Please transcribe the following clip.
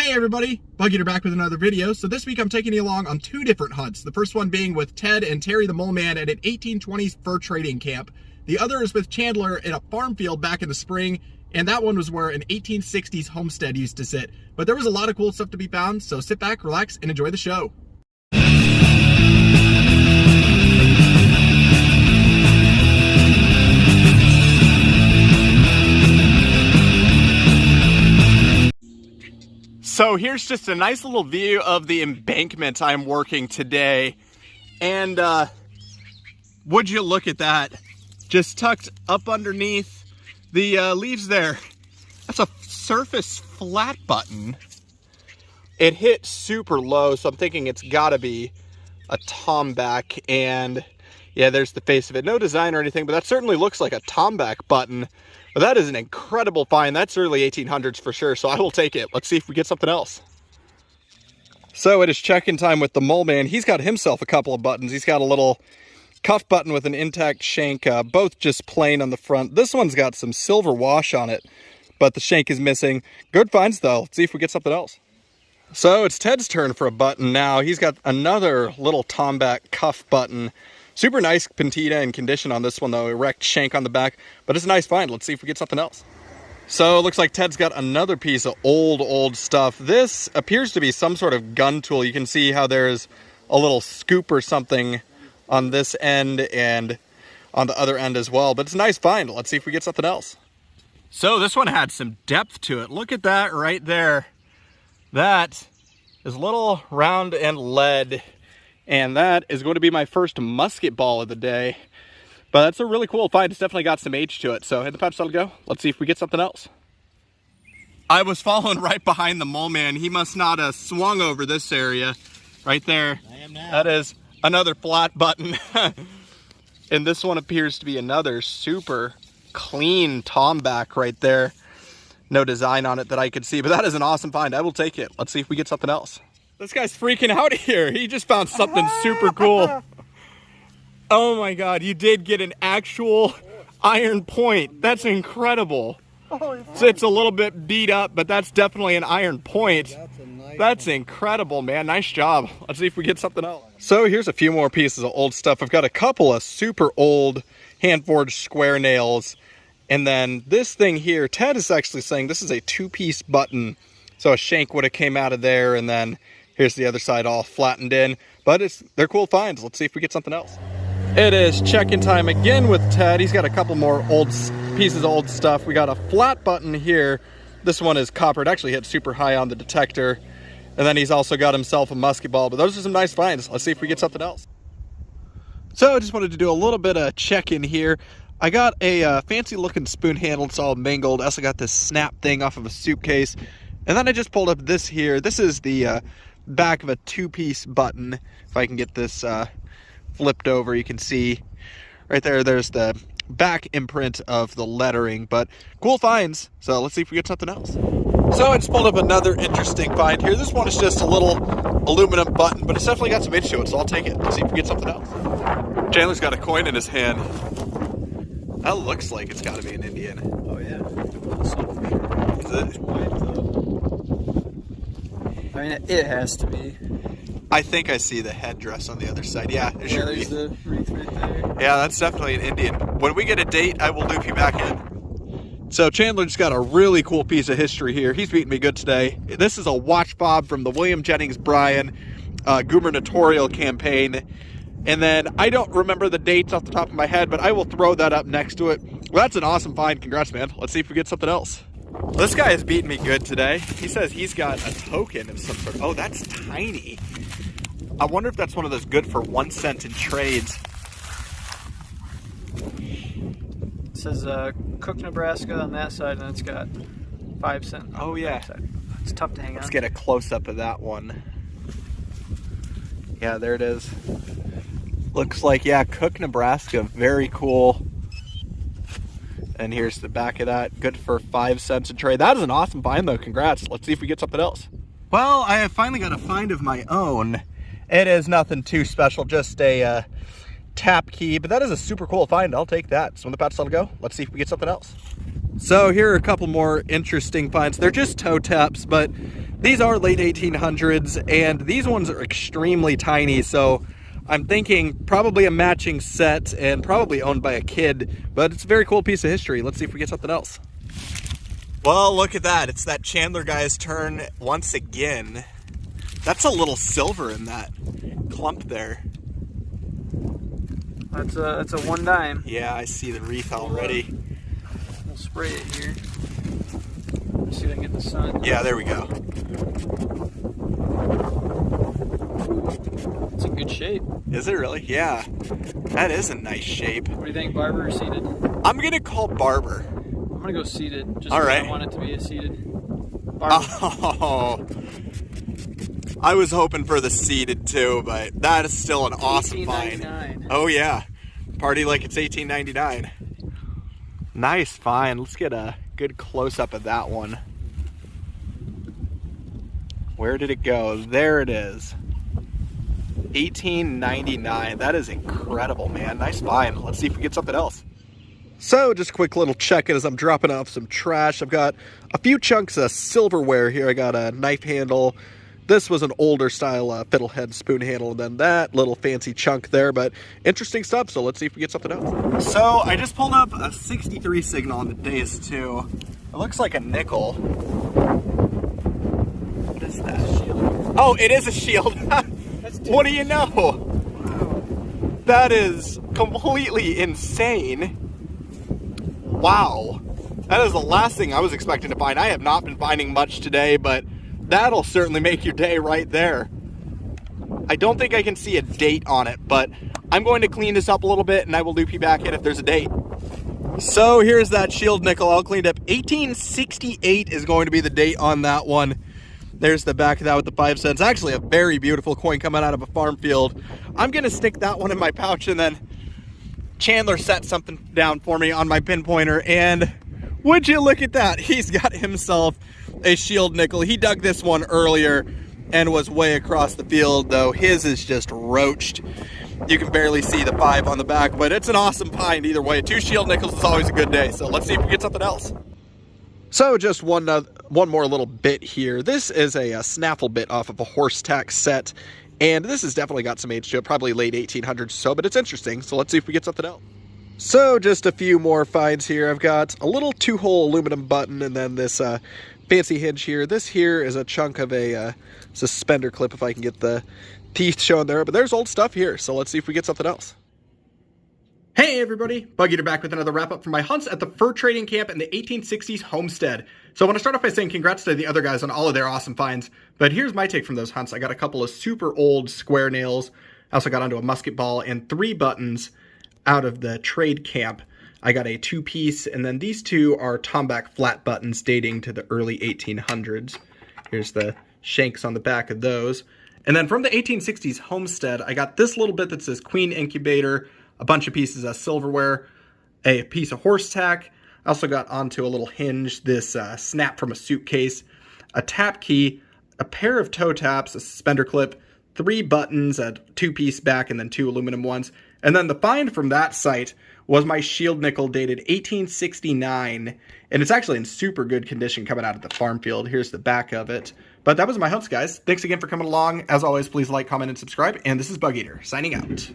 Hey everybody, Bug Eater back with another video. So this week I'm taking you along on two different hunts. The first one being with Ted and Terry the Mole Man at an 1820s fur trading camp. The other is with Chandler in a farm field back in the spring, and that one was where an 1860s homestead used to sit. But there was a lot of cool stuff to be found, so sit back, relax, and enjoy the show. So here's just a nice little view of the embankment I'm working today. And would you look at that? Just tucked up underneath the leaves there. That's a surface flat button. It hit super low, so I'm thinking it's gotta be a tomback. And yeah, there's the face of it. No design or anything, but that certainly looks like a tomback button. But that is an incredible find. That's early 1800s for sure, so I will take it. Let's see if we get something else. So it is check-in time with the Mole Man. He's got himself a couple of buttons. He's got a little cuff button with an intact shank, both just plain on the front. This one's got some silver wash on it, but the shank is missing. Good finds though. Let's see if we get something else. So it's Ted's turn for a button now. He's got another little tomback cuff button. Super nice patina and condition on this one though, erect shank on the back, but it's a nice find. Let's see if we get something else. So it looks like Ted's got another piece of old stuff. This appears to be some sort of gun tool. You can see how there's a little scoop or something on this end and on the other end as well, but it's a nice find. Let's see if we get something else. So this one had some depth to it. Look at that right there. That is a little round and lead. And that is going to be my first musket ball of the day. But that's a really cool find. It's definitely got some age to it. So hit the pouch, let it go. Let's see if we get something else. I was following right behind the Mole Man. He must not have swung over this area. Right there. I am now. That is another flat button. And this one appears to be another super clean tomback right there. No design on it that I could see. But that is an awesome find. I will take it. Let's see if we get something else. This guy's freaking out here. He just found something super cool. Oh my God, you did get an actual iron point. That's incredible. So it's a little bit beat up, but that's definitely an iron point. That's incredible, man. Nice job. Let's see if we get something else. So here's a few more pieces of old stuff. I've got a couple of super old hand-forged square nails. And then this thing here, Ted is actually saying this is a two-piece button. So a shank would have came out of there, and then here's the other side all flattened in, but they're cool finds. Let's see if we get something else. It is check-in time again with Ted. He's got a couple more old pieces of old stuff. We got a flat button here. This one is copper. It actually hit super high on the detector. And then he's also got himself a musket ball, but those are some nice finds. Let's see if we get something else. So I just wanted to do a little bit of check-in here. I got a fancy looking spoon handle. It's all mangled. I also got this snap thing off of a suitcase. And then I just pulled up this here. This is the back of a two-piece button. If I can get this flipped over, you can see right there, there's the back imprint of the lettering, but cool finds. So let's see if we get something else. So I just pulled up another interesting find here. This one is just a little aluminum button, but it's definitely got some age to it, so I'll take it. Let's see if we get something else. Chandler's got a coin in his hand. That looks like it's got to be an Indian. Oh yeah. Is it? I mean, it has to be. I think I see the headdress on the other side. Yeah, there's your there's the wreath right there. Yeah, that's definitely an Indian. When we get a date, I will loop you back in. So Chandler just got a really cool piece of history here. He's beating me good today. This is a watch fob from the William Jennings Bryan gubernatorial campaign. And then I don't remember the dates off the top of my head, but I will throw that up next to it. Well, that's an awesome find. Congrats, man. Let's see if we get something else. This guy is beating me good today. He says he's got a token of some sort. Oh, that's tiny. I wonder if that's one of those good for 1 cent in trades. It says Cook, Nebraska on that side, and it's got 5 cents. Oh yeah. It's tough to hang on. Let's get a close-up of that one. Yeah, there it is. Looks like, yeah, Cook, Nebraska. Very cool. And here's the back of that. Good for 5 cents a trade. That is an awesome find, though. Congrats. Let's see if we get something else. Well, I have finally got a find of my own. It is nothing too special, just a tap key, but that is a super cool find. I'll take that. So when the patch will go, let's see if we get something else. So here are a couple more interesting finds. They're just toe taps, but These are late 1800s, and these ones are extremely tiny, so I'm thinking probably a matching set and probably owned by a kid, but it's a very cool piece of history. Let's see if we get something else. Well, look at that. It's that Chandler guy's turn once again. That's a little silver in that clump there. That's a 1 dime. Yeah, I see the wreath already. We'll spray it here. Let's see if I can get the sun. Yeah, there we go. It's in good shape. Is it really? Yeah. That is a nice shape. What do you think, barber or seated? I'm going to call barber. I'm going to go seated. Just all because right. I want it to be a seated barber. Oh, I was hoping for the seated too, but that is still an awesome find. Oh yeah, party like it's 1899. Nice find. Let's get a good close-up of that one. Where did it go? There it is. 1899. That is incredible, man. Nice find. Let's see if we get something else. So just a quick little check-in as I'm dropping off some trash. I've got a few chunks of silverware here. I got a knife handle. This was an older style fiddlehead spoon handle, and then that little fancy chunk there, but interesting stuff, so let's see if we get something else. So I just pulled up a 63 signal on the Deus II. It looks like a nickel. What is that? Shield. Oh, it is a shield. What do you know? Wow. That is completely insane. Wow. That is the last thing I was expecting to find. I have not been finding much today, but that'll certainly make your day right there. I don't think I can see a date on it, but I'm going to clean this up a little bit and I will loop you back in if there's a date. So here's that shield nickel all cleaned up. 1868 is going to be the date on that one. There's the back of that with the 5 cents. Actually a very beautiful coin coming out of a farm field. I'm going to stick that one in my pouch, and then Chandler set something down for me on my pinpointer, and would you look at that? He's got himself a shield nickel. He dug this one earlier and was way across the field, though his is just roached. You can barely see the 5 on the back, but it's an awesome find either way. 2 shield nickels is always a good day, so let's see if we get something else. So just one more little bit here. This is a snaffle bit off of a horse tack set, and this has definitely got some age to it, probably late 1800s or so, but it's interesting, so let's see if we get something else. So just a few more finds here. I've got a little 2-hole aluminum button, and then this fancy hinge here. This here is a chunk of a suspender clip, if I can get the teeth showing there, but there's old stuff here, so let's see if we get something else. Hey everybody, Bug Eater back with another wrap-up from my hunts at the fur trading camp in the 1860s homestead. So I want to start off by saying congrats to the other guys on all of their awesome finds, but here's my take from those hunts. I got a couple of super old square nails. I also got onto a musket ball and 3 buttons out of the trade camp. I got a 2-piece, and then these 2 are tomback flat buttons dating to the early 1800s. Here's the shanks on the back of those. And then from the 1860s homestead, I got this little bit that says Queen Incubator, a bunch of pieces of silverware, a piece of horse tack. I also got onto a little hinge, this snap from a suitcase, a tap key, a pair of toe taps, a suspender clip, 3 buttons, a 2-piece back, and then 2 aluminum ones. And then the find from that site was my shield nickel dated 1869, and it's actually in super good condition coming out of the farm field. Here's the back of it. But that was my hunts, guys. Thanks again for coming along. As always, please like, comment, and subscribe. And this is Bug Eater, signing out.